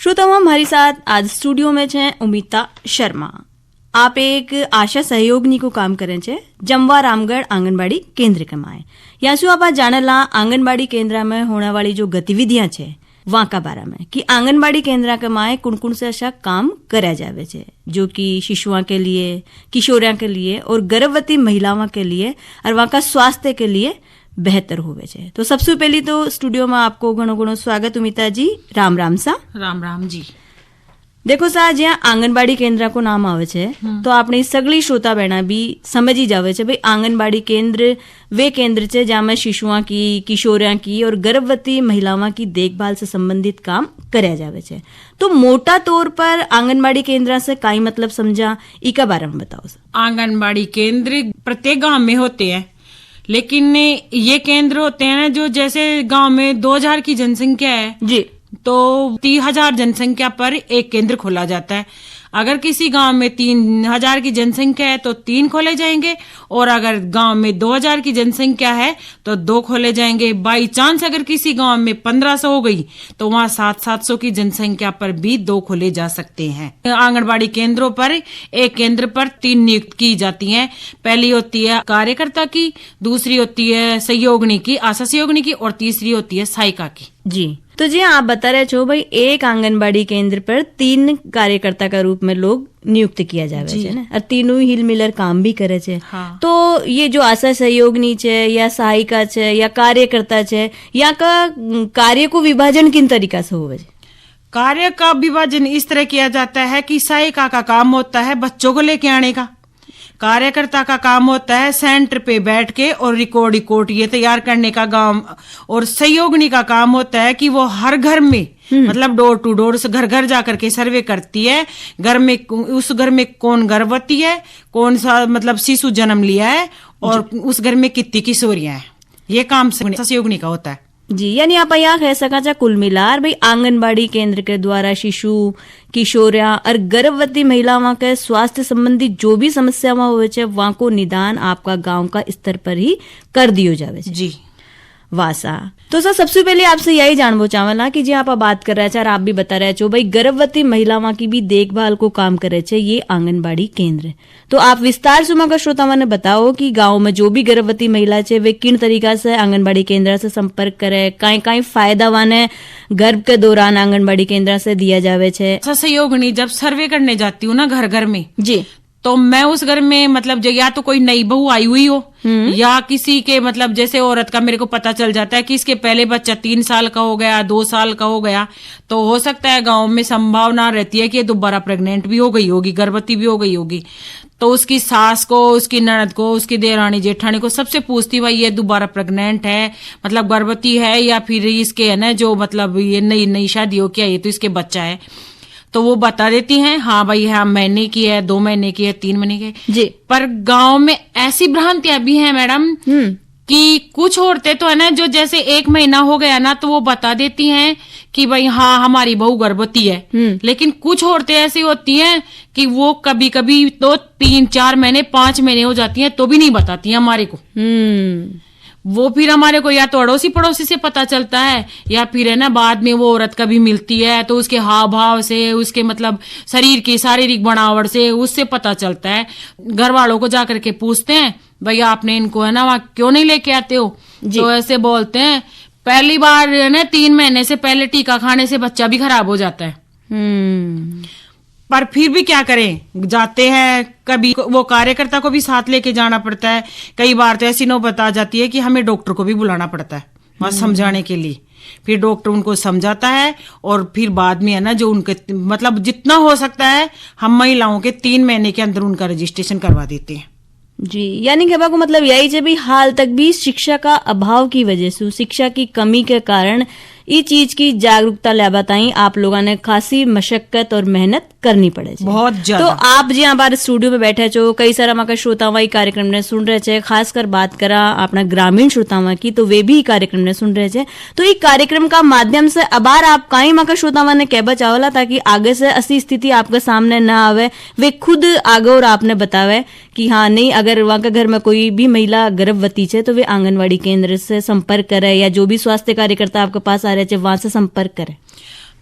श्रोताओं, हमारे साथ आज स्टूडियो में છે ઉમિતા શર્મા. आप एक आशा सहयोगनी को काम करे छे जमवा रामगढ़ आंगनबाड़ी केंद्र के माए. यहाँ શું आप जानेला आंगनबाड़ी केंद्र में होने वाली जो गतिविधियां छे वहाँ का बारे में कि आंगनबाड़ी केंद्र के माए कुण कुण से ऐसा काम कराया जावे छे जो कि शिशुओं के लिए, किशोरियों के लिए और गर्भवती महिलाओं के लिए और वहाँ का स्वास्थ्य के लिए बेहतर होवे छे. तो सबसे पहली तो स्टूडियो में आपको घणो घणो स्वागत उमिता जी. राम राम सा. राम राम जी. देखो सा ज्યાં आंगनबाड़ी केंद्र को नाम आवे छे तो आपणी सगली श्रोता बहना भी समझी जावे छे भाई आंगनबाड़ी केंद्र वे केंद्र छे जहाँ में शिशुओं की, किशोरियों की और गर्भवती महिलाओं की देखभाल से संबंधित काम कराया जावे छे. तो मोटा तौर पर आंगनबाड़ी केंद्र से काई मतलब समझा, इका बारे में बताओ. आंगनबाड़ी केंद्र प्रत्येक गांव में होते हैं, लेकिन ये केंद्र होते हैं ना जो जैसे गांव में 2000 की जनसंख्या है जी तो 30,000 जनसंख्या पर एक केंद्र खोला जाता है. अगर किसी गांव में 3,000 की जनसंख्या है तो 3 खोले जाएंगे, और अगर गांव में 2,000 की जनसंख्या है तो 2 खोले जाएंगे. बाई चांस अगर किसी गांव में 1500 हो गई तो वहाँ 700 की जनसंख्या पर भी 2 खोले जा सकते हैं. आंगनबाड़ी केंद्रों पर एक केंद्र पर 3 नियुक्त की जाती हैं. पहली होती है कार्यकर्ता की, दूसरी होती है सहयोगिनी की, आशा सहयोगिनी की, और तीसरी होती है सहायिका की. जी तो जी आप बता रहे छो भाई एक आंगनबाड़ी केंद्र पर 3 कार्यकर्ता का रूप में लोग नियुक्त किया जावे छे ना, और तीनों हिल मिलर काम भी करे छे. हाँ. तो ये जो आशा सहयोगिनी छे या सहायिका छे या कार्यकर्ता छे, यहाँ का कार्य को विभाजन किन तरीका से होवे छे? कार्य का विभाजन इस तरह किया जाता है कि सहायिका का काम होता है बच्चों को लेके आने का, कार्यकर्ता का काम होता है सेंटर पे बैठ के और रिकॉर्ड ये तैयार करने का गांव, और सहयोगिनी का काम होता है कि वो हर घर में मतलब डोर टू डोर से घर घर जाकर के सर्वे करती है. घर में उस घर में कौन गर्भवती है, कौन सा मतलब शिशु जन्म लिया है, और उस घर में कितनी किशोरियां हैं. ये काम सहयोगिनी का होता है. जी यानी आप यहाँ कह सका कुल मिलार भाई आंगनबाड़ी केंद्र के द्वारा शिशु, किशोरिया और गर्भवती महिलाओं के स्वास्थ्य संबंधी जो भी समस्याएं हुए छे वहां को निदान आपका गांव का स्तर पर ही कर दियो जावे छे. जी वासा. तो सर सबसे पहले आपसे यही जानना चाहला कि जी आप बात कर रहे थे और आप भी बता रहे छो भाई गर्भवती महिलाओं की भी देखभाल को काम करे छे ये आंगनबाड़ी केंद्र. तो आप विस्तार से मगर श्रोताओं ने बताओ कि गांव में जो भी गर्भवती महिला छे वे किन तरीका से आंगनबाड़ी केंद्र से संपर्क करे, काई फायदा वाने गर्भ के दौरान आंगनबाड़ी केंद्र से दिया जावे छे. सहयोगिनी जब सर्वे करने जाती हूँ ना घर घर में जी, तो मैं उस घर में मतलब जो या तो कोई नई बहू आई हुई हो या किसी के मतलब जैसे औरत का मेरे को पता चल जाता है कि इसके पहले बच्चा 3 साल का हो गया, 2 साल का हो गया, तो हो सकता है गांव में संभावना रहती है कि ये दोबारा प्रेग्नेंट भी हो गई होगी, गर्भवती भी हो गई होगी. तो उसकी सास को, उसकी ननद को, उसकी देरानी जेठानी को सबसे पूछती भाई ये दोबारा प्रेग्नेंट है, मतलब गर्भवती है, या फिर इसके है ना जो मतलब ये नई शादी हो क्या, ये तो इसके बच्चा है. तो वो बता देती हैं हाँ भाई हाँ महीने की है, 2 महीने की है, 3 महीने की है. जी. पर गांव में ऐसी भ्रांतियां भी हैं मैडम कि कुछ औरतें तो है ना जो जैसे 1 महीना हो गया ना तो वो बता देती हैं कि भाई हाँ हमारी बहू गर्भवती है. लेकिन कुछ औरतें ऐसी होती हैं कि वो कभी कभी तो 3-4 महीने 5 महीने हो जाती हैं तो भी नहीं बताती हैं हमारे को. वो फिर हमारे को या तो अड़ोसी पड़ोसी से पता चलता है या फिर है ना बाद में वो औरत कभी मिलती है तो उसके हाव भाव से, उसके मतलब शरीर की शारीरिक बनावट से उससे पता चलता है. घर वालों को जाकर के पूछते हैं भैया आपने इनको है ना वहां क्यों नहीं लेके आते हो, तो ऐसे बोलते हैं पहली बार है ना 3 महीने से पहले टीका खाने से बच्चा भी खराब हो जाता है. पर फिर भी क्या करें, जाते हैं. कभी वो कार्यकर्ता को भी साथ लेके जाना पड़ता है. कई बार तो ऐसी नौबत आ जाती है कि हमें डॉक्टर को भी बुलाना पड़ता है वहां समझाने के लिए. फिर डॉक्टर उनको समझाता है और फिर बाद में है ना जो उनके मतलब जितना हो सकता है हम महिलाओं के 3 महीने के अंदर उनका रजिस्ट्रेशन करवा देते हैं. जी यानी कहने को मतलब यही है भी हाल तक भी शिक्षा का अभाव की वजह से, शिक्षा की कमी के कारण ये चीज की जागरूकता ले बताई आप लोगों ने खासी मशक्कत और मेहनत करनी पड़े छे. बहुत ज्यादा. तो आप जी हमारे स्टूडियो में बैठे छो, कई सारा हमारे श्रोताओं कार्यक्रम ने सुन रहे छे, खासकर बात करा अपना ग्रामीण श्रोताओं की तो वे भी कार्यक्रम ने सुन रहे छे. तो ये कार्यक्रम का माध्यम से अबार आप कई हमारे श्रोताओं ने कहबा चावला ताकि आगे से ऐसी स्थिति आपके सामने न आवे, वे खुद आगे और आपने बतावे कि हाँ नहीं अगर वहां के घर में कोई भी महिला गर्भवती है तो वे आंगनबाड़ी केंद्र से संपर्क करे या जो भी स्वास्थ्य कार्यकर्ता आपके पास आ रहे थे वहां से संपर्क करे.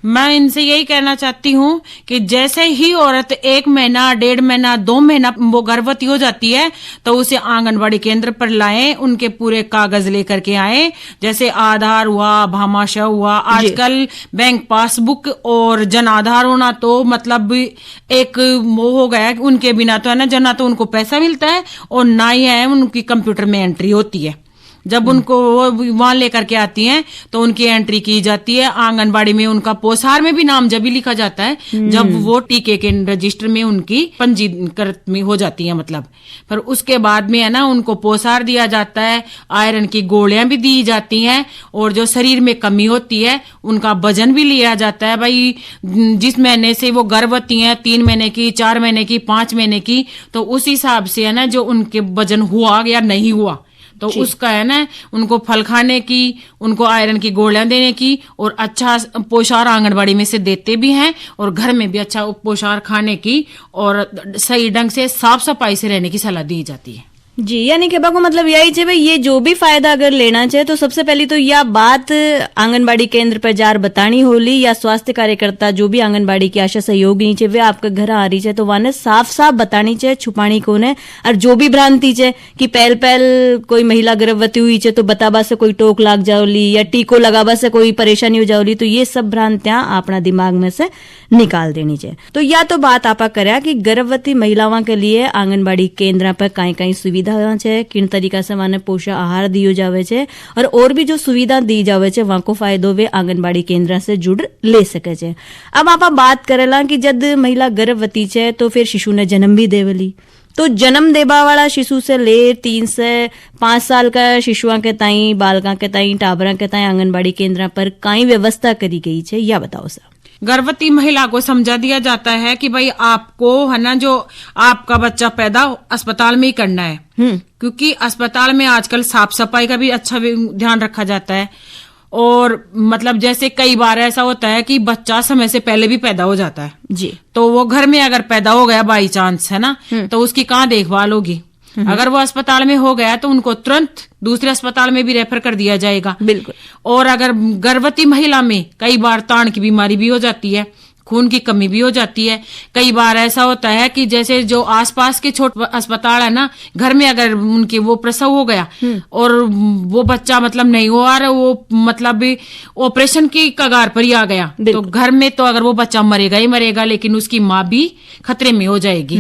मैं इनसे यही कहना चाहती हूँ कि जैसे ही औरत 1 महीना 1.5 महीना 2 महीना वो गर्भवती हो जाती है तो उसे आंगनबाड़ी केंद्र पर लाएं, उनके पूरे कागज लेकर के आए, जैसे आधार हुआ, भामाशाह हुआ, आजकल बैंक पासबुक और जन आधार होना तो मतलब एक वो हो गया, उनके बिना तो है ना जना तो उनको पैसा मिलता है और ना ही है उनकी कंप्यूटर में एंट्री होती है। जब उनको वहां लेकर के आती हैं तो उनकी एंट्री की जाती है आंगनबाड़ी में, उनका पोषाहार में भी नाम जब भी लिखा जाता है जब वो टीके के रजिस्टर में उनकी पंजीकृत में हो जाती है मतलब। पर उसके बाद में है ना उनको पोषाहार दिया जाता है, आयरन की गोलियां भी दी जाती हैं और जो शरीर में कमी होती है उनका वजन भी लिया जाता है। भाई जिस महीने से वो गर्भवती हैं, 3 महीने की, 4 महीने की, 5 महीने की, तो उस हिसाब से है ना जो उनके वजन हुआ या नहीं हुआ तो उसका है ना उनको फल खाने की, उनको आयरन की गोलियां देने की और अच्छा पोषाहार आंगनबाड़ी में से देते भी हैं और घर में भी अच्छा पोषाहार खाने की और सही ढंग से साफ सफाई से रहने की सलाह दी जाती है। जी, यानी कहबा को मतलब यही है भाई, ये जो भी फायदा अगर लेना चाहे तो सबसे पहले तो यह बात आंगनबाड़ी केंद्र पर जार बतानी होली या स्वास्थ्य कार्यकर्ता जो भी आंगनबाड़ी की आशा सहयोगी चे वे आपके घर आ रही है तो वहां साफ साफ बतानी चाहिए, छुपानी कौन है। और जो भी भ्रांति है कि पहल कोई महिला गर्भवती हुई है तो बताबा से कोई टोक लाग जाओली या टीको लगाबा से कोई परेशानी हो जाओली, तो ये सब भ्रांतियां अपना दिमाग में से निकाल देनी चाहिए। तो या तो बात आपा करा कि गर्भवती महिलाओं के लिए आंगनबाड़ी केंद्र पर कई सुविधा है, किन तरीका से वहां पोषक आहार दियो जावे छे और भी जो सुविधा दी जावे छे वहां को फायदो वे आंगनबाड़ी केंद्र से जुड़ ले सके छे। अब आप बात करेला कि जब महिला गर्भवती छे तो फिर शिशु ने जन्म भी देवली, तो जन्म देबा वाला शिशु से ले 3 से 5 साल का शिशुआ के ताई, बालका के ताई, टाबरा के ताई आंगनबाड़ी केंद्र पर कई व्यवस्था करी गई छे, या बताओ सर। गर्भवती महिला को समझा दिया जाता है कि भाई आपको है ना जो आपका बच्चा पैदा अस्पताल में ही करना है, क्योंकि अस्पताल में आजकल साफ सफाई का भी अच्छा ध्यान रखा जाता है। और मतलब जैसे कई बार ऐसा होता है कि बच्चा समय से पहले भी पैदा हो जाता है जी, तो वो घर में अगर पैदा हो गया बाई चांस है ना तो उसकी कहाँ देखभाल होगी। अगर वो अस्पताल में हो गया तो उनको तुरंत दूसरे अस्पताल में भी रेफर कर दिया जाएगा। बिल्कुल। और अगर गर्भवती महिला में कई बार ताण की बीमारी भी हो जाती है, खून की कमी भी हो जाती है। कई बार ऐसा होता है कि जैसे जो आसपास के छोटे अस्पताल है ना, घर में अगर उनके वो प्रसव हो गया और वो बच्चा मतलब नहीं हो आ रहा, वो मतलब ऑपरेशन की कगार पर ही आ गया, तो घर में तो अगर वो बच्चा मरेगा ही मरेगा, लेकिन उसकी माँ भी खतरे में हो जाएगी।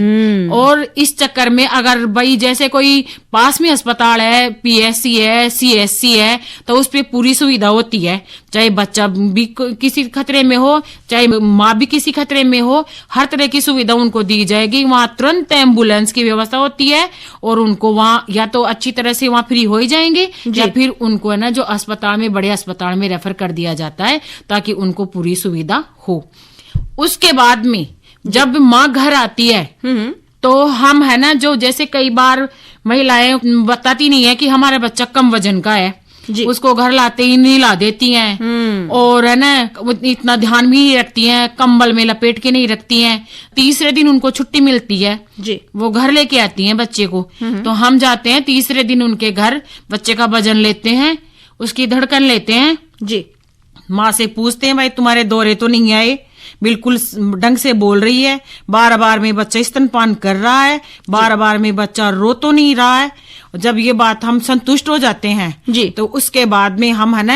और इस चक्कर में अगर भाई जैसे कोई पास में अस्पताल है, पीएससी है, सीएससी है, तो उस पर पूरी सुविधा होती है, चाहे बच्चा भी किसी खतरे में हो, चाहे माँ भी किसी खतरे में हो, हर तरह की सुविधा उनको दी जाएगी। वहां तुरंत एम्बुलेंस की व्यवस्था होती है और उनको वहां या तो अच्छी तरह से वहां फ्री हो ही जाएंगे या फिर उनको है ना जो अस्पताल में, बड़े अस्पताल में रेफर कर दिया जाता है ताकि उनको पूरी सुविधा हो। उसके बाद में जब माँ घर आती है तो हम है ना जो जैसे कई बार महिलाएं बताती नहीं है कि हमारा बच्चा कम वजन का है, उसको घर लाते ही नीला देती हैं और है ना इतना ध्यान भी नहीं रखती हैं, कंबल में लपेट के नहीं रखती हैं। तीसरे दिन उनको छुट्टी मिलती है जी, वो घर लेके आती हैं बच्चे को, तो हम जाते हैं तीसरे दिन उनके घर, बच्चे का वजन लेते हैं, उसकी धड़कन लेते हैं जी, माँ से पूछते हैं भाई तुम्हारे दौरे तो नहीं आए, बिल्कुल ढंग से बोल रही है, बार बार में बच्चा स्तनपान कर रहा है, बार बार में बच्चा रो तो नहीं रहा है। जब ये बात हम संतुष्ट हो जाते हैं जी, तो उसके बाद में हम है ना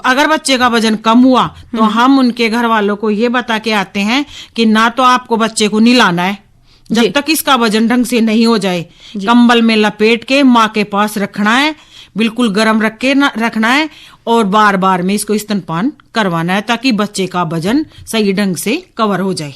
अगर बच्चे का वजन कम हुआ तो हम उनके घर वालों को ये बता के आते हैं कि ना तो आपको बच्चे को नहलाना है जब तक इसका वजन ढंग से नहीं हो जाए, कंबल में लपेट के माँ के पास रखना है, बिल्कुल गर्म रख के रखना है और बार बार में इसको स्तनपान करवाना है ताकि बच्चे का वजन सही ढंग से कवर हो जाए।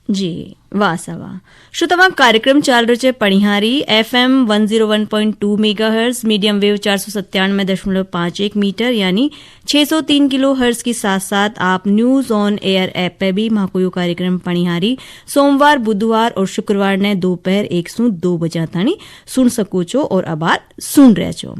जी, वाह सवा श्रोतावां, कार्यक्रम चल रहे छे Panihari FM 101.2 megahertz, medium wave 497.51 meter यानी 603 किलो हर्ट्ज के साथ साथ आप न्यूज ऑन एयर ऐप पे भी माको कार्यक्रम पणिहारी सोमवार, बुधवार और शुक्रवार ने दोपहर 1 से 2 बजे ताणी सुन सको छो और अबार सुन रहे छो।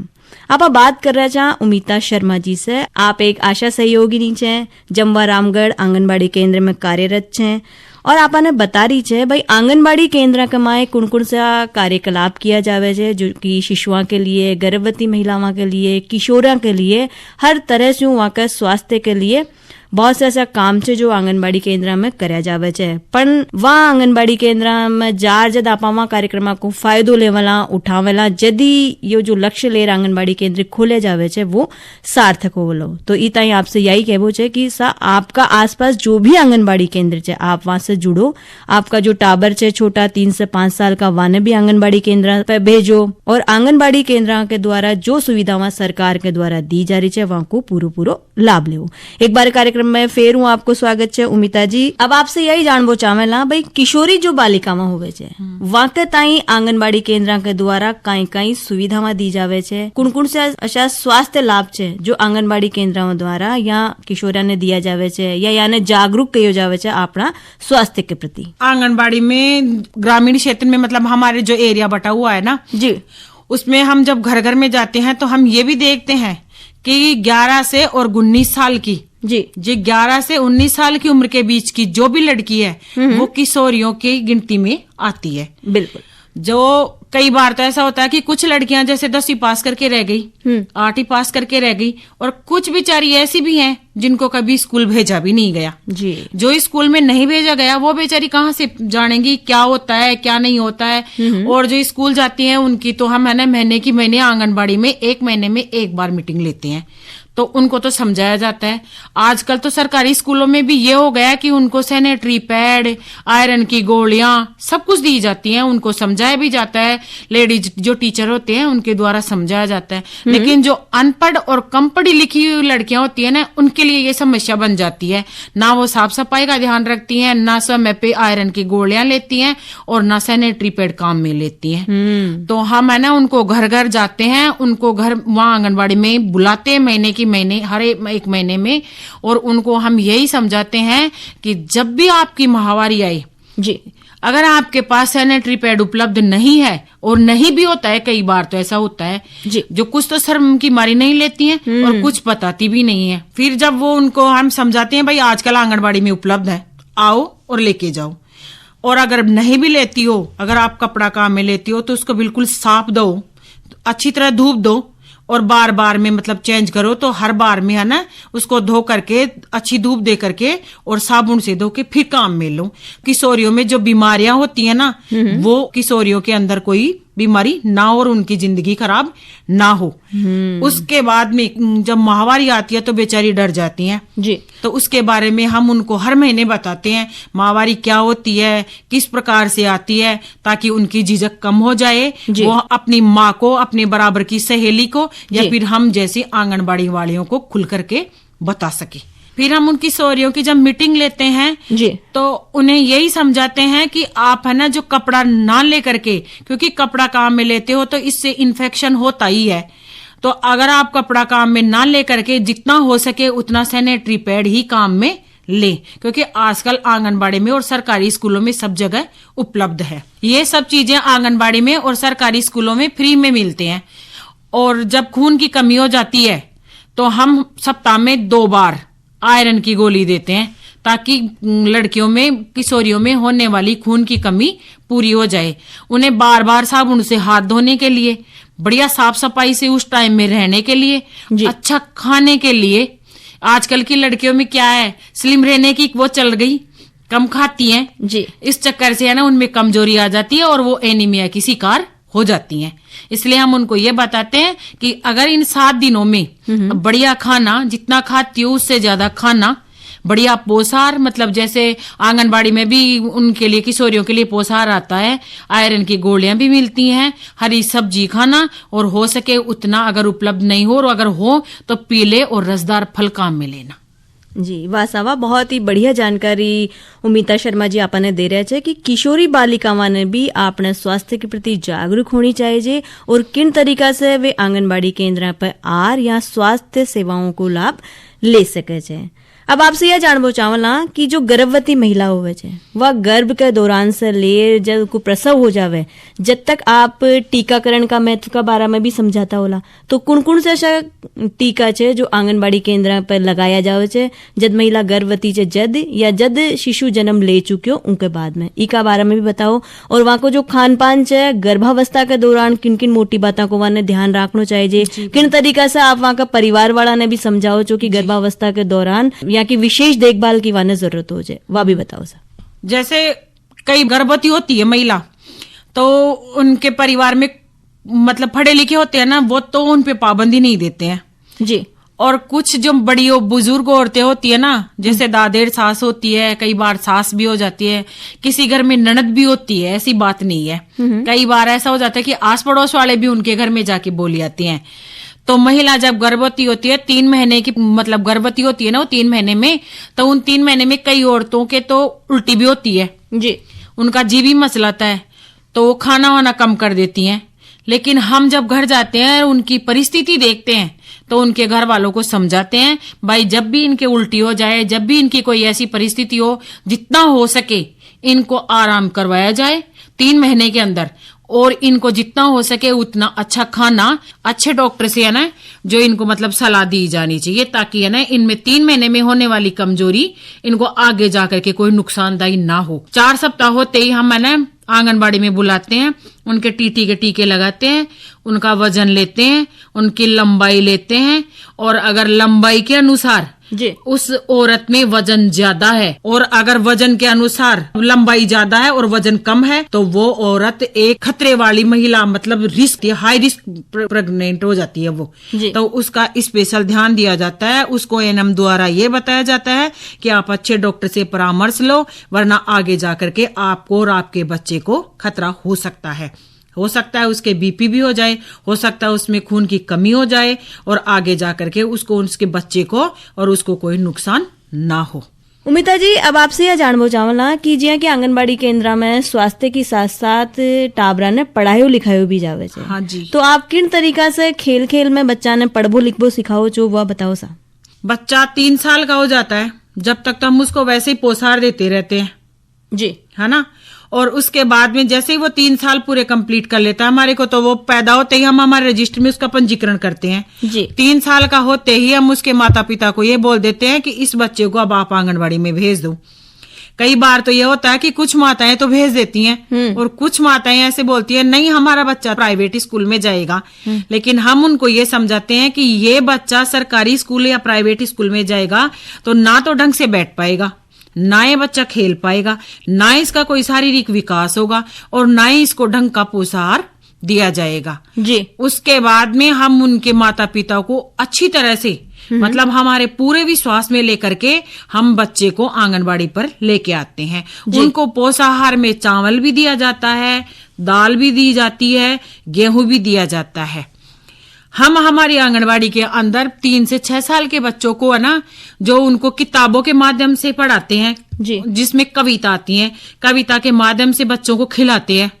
आप बात कर रहे हैं उमिता शर्मा जी से। आप एक आशा सहयोगिनी छे, जमवा रामगढ़ आंगनबाड़ी केंद्र में कार्यरत छे और आपने बता रही छे भाई आंगनबाड़ी केंद्र के माए कौन कौन सा कार्यकलाप किया जावे छे जो कि शिशुओं के लिए, गर्भवती महिलाओं के लिए, किशोरों के लिए, हर तरह से वहां के स्वास्थ्य के लिए बहुत से ऐसा काम छे जो आंगनबाड़ी केंद्र में કર્યા जावे छे पण वहाँ आंगनबाड़ी केंद्र में जार जद आपा वहाँ कार्यक्रम को फायदो लेवला उठावेला यदि ये जो लक्ष्य लेर आंगनबाड़ी केंद्र खोले जावे छे वो सार्थक होलो। तो ई ताई आपसे यही कहबो छे कि आपका आसपास जो भी आंगनबाड़ी केंद्र छे आप वहां से जुड़ो, आपका जो टाबर छे छोटा 3 से 5 साल का वाने भी आंगनबाड़ी केंद्र पे भेजो और आंगनबाड़ी केंद्र के द्वारा जो सुविधाएं सरकार के द्वारा दी जा रही है वहां को पूरो लाभ लेवो। एक बार कार्यक्रम में फिर हूँ आपको स्वागत है उमिता जी। अब आपसे यही जानबो चाहेला भाई किशोरी जो बालिकाओं होवे छे वाके ताई आंगनबाड़ी केंद्र के द्वारा कई कई सुविधाएं दी जावे छे, कुण कुण से अशा स्वास्थ्य लाभ छे जो आंगनबाड़ी केंद्रों द्वारा या किशोरिया ने दिया जावे छे या याने जागरूक किया जावे छे अपना स्वास्थ्य के प्रति। आंगनबाड़ी में ग्रामीण क्षेत्र में मतलब हमारे जो एरिया बटा हुआ है ना जी, उसमें हम जब घर घर में जाते हैं तो हम ये भी देखते हैं कि 11 से और 19 साल की जी 11 से 19 साल की उम्र के बीच की जो भी लड़की है वो किशोरियों की गिनती में आती है। बिल्कुल। जो कई बार तो ऐसा होता है कि कुछ लड़कियां जैसे 10वीं पास करके रह गई, 8वीं पास करके रह गई और कुछ बेचारी ऐसी भी हैं जिनको कभी स्कूल भेजा भी नहीं गया जी। जो स्कूल में नहीं भेजा गया वो बेचारी कहाँ से जानेंगी क्या होता है क्या नहीं होता है। और जो स्कूल जाती हैं उनकी तो हम है ना महीने की महीने आंगनबाड़ी में 1 महीने में 1 बार मीटिंग लेते हैं तो उनको तो समझाया जाता है। आजकल तो सरकारी स्कूलों में भी ये हो गया कि उनको सैनिटरी पैड, आयरन की गोलियां सब कुछ दी जाती हैं, उनको समझाया भी जाता है। लेडीज जो टीचर होते हैं उनके द्वारा समझाया जाता है। लेकिन जो अनपढ़ और कम पढ़ी लिखी हुई लड़कियां होती है ना उनके लिए ये समस्या बन जाती है। ना वो साफ सफाई का ध्यान रखती हैं, ना समय पे आयरन की गोलियां लेती हैं और ना सैनिटरी पैड काम में लेती हैं। तो हम है ना उनको घर घर जाते हैं, उनको घर वहां आंगनबाड़ी में बुलाते हैं महीने हर 1 महीने में और उनको हम यही समझाते हैं कि जब भी आपकी महामारी आए जी, अगर आपके पास सैनिटरी पैड उपलब्ध नहीं है और नहीं भी होता है, कई बार तो ऐसा होता है जी, जो कुछ तो शर्म की मारी नहीं लेती हैं और कुछ बताती भी नहीं है। फिर जब वो उनको हम समझाते हैं भाई आजकल आंगनबाड़ी में उपलब्ध है, आओ और लेके जाओ। और अगर नहीं भी लेती हो, अगर आप कपड़ा काम में लेती हो तो उसको बिल्कुल साफ दो, अच्छी तरह धूप दो और बार बार में मतलब चेंज करो। तो हर बार में है ना उसको धो करके अच्छी धूप दे करके और साबुन से धो के फिर काम में लो। किशोरियों में जो बीमारियां होती है ना वो किशोरियों के अंदर कोई बीमारी ना हो और उनकी जिंदगी खराब ना हो। उसके बाद में जब महामारी आती है तो बेचारी डर जाती हैं जी। तो उसके बारे में हम उनको हर महीने बताते हैं महामारी क्या होती है, किस प्रकार से आती है, ताकि उनकी झिझक कम हो जाए। वो अपनी माँ को, अपने बराबर की सहेली को या फिर हम जैसी आंगनबाड़ी वालियों को खुल करके बता सके। फिर हम उनकी किशोरियों की जब मीटिंग लेते हैं जी तो उन्हें यही समझाते हैं कि आप है ना जो कपड़ा ना लेकर के, क्योंकि कपड़ा काम में लेते हो तो इससे इन्फेक्शन होता ही है। तो अगर आप कपड़ा काम में ना लेकर के जितना हो सके उतना सैनिटरी पैड ही काम में ले, क्योंकि आजकल आंगनबाड़ी में और सरकारी स्कूलों में सब जगह उपलब्ध है। ये सब चीजें आंगनबाड़ी में और सरकारी स्कूलों में फ्री में मिलते हैं। और जब खून की कमी हो जाती है तो हम सप्ताह में 2 बार आयरन की गोली देते हैं ताकि लड़कियों में, किशोरियों में होने वाली खून की कमी पूरी हो जाए। उन्हें बार बार साबुन से हाथ धोने के लिए, बढ़िया साफ सफाई से उस टाइम में रहने के लिए, अच्छा खाने के लिए। आजकल की लड़कियों में क्या है, स्लिम रहने की वो चल गई, कम खाती हैं जी। इस चक्कर से है ना उनमें कमजोरी आ जाती है और वो एनीमिया की शिकार हो जाती हैं। इसलिए हम उनको ये बताते हैं कि अगर इन 7 दिनों में बढ़िया खाना, जितना खाती हो उससे ज्यादा खाना, बढ़िया पोषाहार, मतलब जैसे आंगनबाड़ी में भी उनके लिए, किशोरियों के लिए पोषाहार आता है, आयरन की गोलियां भी मिलती हैं, हरी सब्जी खाना और हो सके उतना अगर उपलब्ध नहीं हो और अगर हो तो पीले और रसदार फल काम में लेना। जी वाह सावा, बहुत ही बढ़िया जानकारी उमिता शर्मा जी आपने दे रहे छे कि किशोरी बालिकाओं ने भी अपने स्वास्थ्य के प्रति जागरूक होनी चाहिए और किन तरीका से वे आंगनबाड़ी केंद्र पर आर या स्वास्थ्य सेवाओं को लाभ ले सके छे। अब आपसे यह जानबो चावला कि जो गर्भवती महिला होवे छे वह गर्भ के दौरान से ले जब को प्रसव हो जावे जब तक आप टीकाकरण का महत्व का बारे में भी समझाता होला, तो कौन कौन से ऐसा टीका छे जो आंगनबाड़ी केंद्र पर लगाया जावे छे जब महिला गर्भवती छे जद शिशु जन्म ले चुक्यो उनके बाद में, इका बारे में भी बताओ। और वहाँ को जो खान पान छे गर्भावस्था के दौरान किन किन मोटी बातों को वहाँ ने ध्यान रखना चाहिए, किन तरीका से आप वहाँ का परिवार वाला ने भी समझाओ जो कि गर्भावस्था के दौरान या कि विशेष देखभाल की वाने जरूरत हो जाए, वह भी बताओ सा। जैसे कई गर्भवती होती है महिला, तो उनके परिवार में मतलब पढ़े लिखे होते हैं ना, वो तो उन पे पाबंदी नहीं देते हैं जी। और कुछ जो बड़ी बुजुर्ग औरतें होती है ना, जैसे दादेर सास होती है, कई बार सास भी हो जाती है, किसी घर में ननद भी होती है, ऐसी बात नहीं है। कई बार ऐसा हो जाता है कि आस पड़ोस वाले भी उनके घर में जाके बोली आती हैं। तो महिला जब गर्भवती होती है, 3 महीने की मतलब गर्भवती होती है ना, वो 3 महीने में, तो उन 3 महीने में कई औरतों के तो उल्टी भी होती है जी, उनका जी भी मचलाता है, तो वो खाना वाना कम कर देती हैं। लेकिन हम जब घर जाते हैं और उनकी परिस्थिति देखते हैं, तो उनके घर वालों को समझाते हैं, भाई जब भी इनके उल्टी हो जाए, जब भी इनकी कोई ऐसी परिस्थिति हो, जितना हो सके इनको आराम करवाया जाए 3 महीने के अंदर, और इनको जितना हो सके उतना अच्छा खाना अच्छे डॉक्टर से है ना, जो इनको मतलब सलाह दी जानी चाहिए, ताकि है ना इनमें 3 महीने में होने वाली कमजोरी इनको आगे जाकर के कोई नुकसानदायी ना हो। 4 सप्ताह होते ही हम है ना आंगनबाड़ी में बुलाते हैं, उनके टीटी के टीके लगाते हैं, उनका वजन लेते हैं, उनकी लंबाई लेते हैं, और अगर लंबाई के अनुसार जी उस औरत में वजन ज्यादा है, और अगर वजन के अनुसार लंबाई ज्यादा है और वजन कम है, तो वो औरत एक खतरे वाली महिला, मतलब रिस्क, हाई रिस्क प्रेग्नेंट हो जाती है वो। तो उसका स्पेशल ध्यान दिया जाता है। उसको एएनएम द्वारा ये बताया जाता है कि आप अच्छे डॉक्टर से परामर्श लो, वरना आगे जाकर के आपको और आपके बच्चे को खतरा हो सकता है। हो सकता है उसके बीपी भी हो जाए, हो सकता है उसमें खून की कमी हो जाए, और आगे जाकर के उसको, उसके बच्चे को और उसको कोई नुकसान ना हो। उमिता जी, अब आपसे यह जानबो चावला कि जिया कि आंगनबाड़ी केंद्र में स्वास्थ्य के साथ साथ टाबरा ने पढ़ाई लिखाई भी जावे छे। हाँ जी। तो आप किन तरीका से खेल खेल में बच्चा ने पढ़बो लिखबो सिखाओ जो, वह बताओ सा। बच्चा 3 साल का हो जाता है, जब तक तो हम उसको वैसे ही पोसार देते रहते हैं जी, है ना, और उसके बाद में जैसे ही वो 3 साल पूरे कंप्लीट कर लेता है हमारे को, तो वो पैदा होते ही हम हमारे रजिस्टर में उसका पंजीकरण करते हैं जी। 3 साल का होते ही हम उसके माता पिता को ये बोल देते हैं कि इस बच्चे को अब आप आंगनबाड़ी में भेज दो। कई बार तो ये होता है कि कुछ माताएं तो भेज देती हैं, और कुछ माताएं ऐसे बोलती हैं नहीं हमारा बच्चा प्राइवेट स्कूल में जाएगा। लेकिन हम उनको ये समझाते हैं कि ये बच्चा सरकारी स्कूल या प्राइवेट स्कूल में जाएगा तो ना तो ढंग से बैठ पाएगा, ना ये बच्चा खेल पाएगा, ना इसका कोई शारीरिक विकास होगा, और ना ही इसको ढंग का पोषाहार दिया जाएगा जी। उसके बाद में हम उनके माता पिता को अच्छी तरह से, मतलब हमारे पूरे विश्वास में लेकर के हम बच्चे को आंगनबाड़ी पर लेके आते हैं। उनको पोषाहार में चावल भी दिया जाता है, दाल भी दी जाती है, गेहूं भी दिया जाता है। हम हमारी आंगनबाड़ी के अंदर 3 से 6 साल के बच्चों को है ना, जो उनको किताबों के माध्यम से पढ़ाते हैं जी, जिसमें कविता आती है, कविता के माध्यम से बच्चों को खिलाते हैं,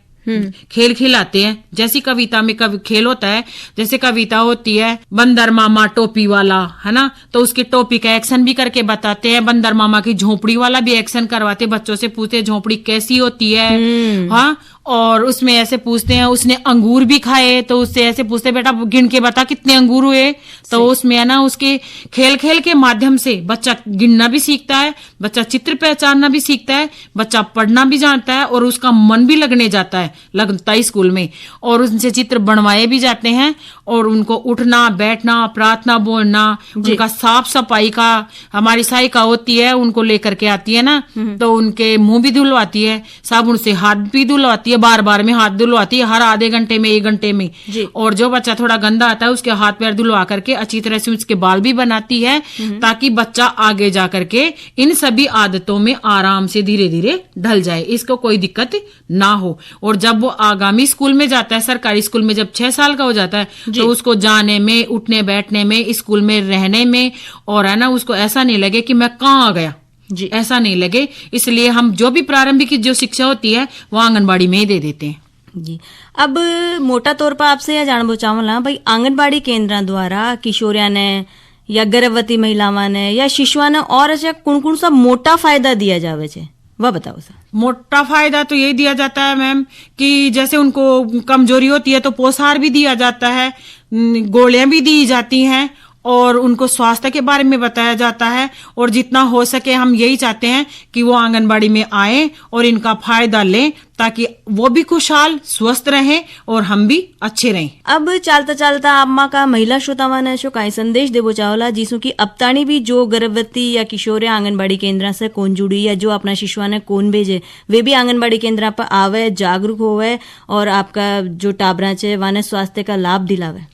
खेल खिलाते हैं। जैसी कविता में खेल होता है, जैसे कविता होती है बंदर मामा टोपी वाला, है ना, तो उसकी टोपी का एक्शन भी करके बताते हैं। बंदर मामा की झोपड़ी वाला भी एक्शन करवाते, बच्चों से पूछते झोपड़ी कैसी होती है, हाँ, और उसमें ऐसे पूछते हैं उसने अंगूर भी खाए, तो उससे ऐसे पूछते बेटा गिन के बता कितने अंगूर हुए। तो उसमें है ना उसके खेल खेल के माध्यम से बच्चा गिनना भी सीखता है, बच्चा चित्र पहचानना भी सीखता है, बच्चा पढ़ना भी जानता है, और उसका मन भी लगने जाता है, लगता है स्कूल में, और उनसे चित्र बनवाए भी जाते हैं, और उनको उठना बैठना प्रार्थना बोलना, उनका साफ सफाई का, हमारी सहायिका होती है उनको लेकर के आती है ना, तो उनके मुंह भी धुलवाती है, साबुन से हाथ भी धुलवाती है, बार बार में हाथ धुलवाती है, हर आधे घंटे में 1 घंटे में। और जो बच्चा थोड़ा गंदा आता है उसके हाथ पैर धुलवा करके अच्छी तरह से उसके बाल भी बनाती है, ताकि बच्चा आगे जा करके इन सभी आदतों में आराम से धीरे धीरे ढल जाए, इसको कोई दिक्कत ना हो। और जब वो आगामी स्कूल में जाता है, सरकारी स्कूल में जब 6 साल का हो जाता है, तो उसको जाने में, उठने बैठने में, स्कूल में रहने में, और है ना उसको ऐसा नहीं लगे कि मैं कहाँ आ गया जी, ऐसा नहीं लगे। इसलिए हम जो भी प्रारंभिक जो शिक्षा होती है वो आंगनबाड़ी में ही दे देते हैं जी। अब मोटा तौर पर आपसे यह जानबो चावला भाई, आंगनबाड़ी केंद्र द्वारा किशोरिया ने या गर्भवती महिलाओं ने या शिशुआ ने और अच्छा कौन सा मोटा फायदा दिया जावे छे, वह बताओ सर। मोटा फायदा तो यही दिया जाता है मैम कि जैसे उनको कमजोरी होती है तो पोषाहार भी दिया जाता है, गोलियां भी दी जाती हैं, और उनको स्वास्थ्य के बारे में बताया जाता है। और जितना हो सके हम यही चाहते हैं कि वो आंगनबाड़ी में आए और इनका फायदा लें, ताकि वो भी खुशहाल स्वस्थ रहें और हम भी अच्छे रहें। अब चालता चालता अम्मा का महिला श्रोतावान ऐसो काई संदेश देवो चावला जिसु की अब ताणी भी जो गर्भवती या किशोर आंगनबाड़ी केंद्र से कौन जुड़ी या जो अपना शिशुआ ने कौन भेजे वे भी आंगनबाड़ी केंद्र पर आवे, जागरूक होवे और आपका जो टाबरा चे वाने स्वास्थ्य का लाभ दिलावे।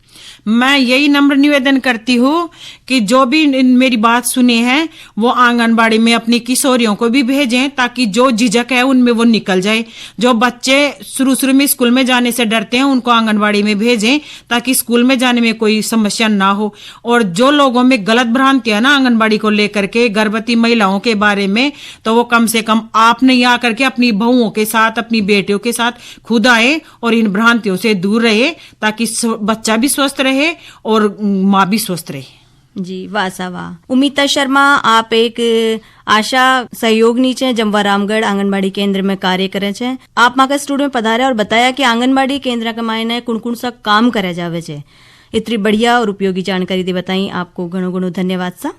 मैं यही नम्र निवेदन करती हूँ कि जो भी मेरी बात सुने हैं वो आंगनबाड़ी में अपनी किशोरियों को भी भेजें, ताकि जो झिझक है उनमें वो निकल जाए। जो बच्चे शुरू में स्कूल में जाने से डरते हैं उनको आंगनबाड़ी में भेजें, ताकि स्कूल में जाने में कोई समस्या ना हो। और जो लोगों में गलत भ्रांतियां ना आंगनबाड़ी को लेकर के, गर्भवती महिलाओं के बारे में, तो वो कम से कम आप नहीं आकर के अपनी बहुओं के साथ, अपनी बेटियों के साथ खुद आए और इन भ्रांतियों से दूर रहे, ताकि बच्चा भी स्वस्थ रहे और माँ भी स्वस्थ रहे। जी वाह सा वाह। उमिता शर्मा, आप एक आशा सहयोगनी छे जमवा रामगढ़ आंगनबाड़ी केंद्र में कार्य करे छे। आप माँ का स्टूडियो में पधारे और बताया कि आंगनबाड़ी केंद्र के मायने कुण कुण सा काम करे जावे छे। इतनी बढ़िया और उपयोगी जानकारी दी बताई, आपको घणो घणो धन्यवाद सा।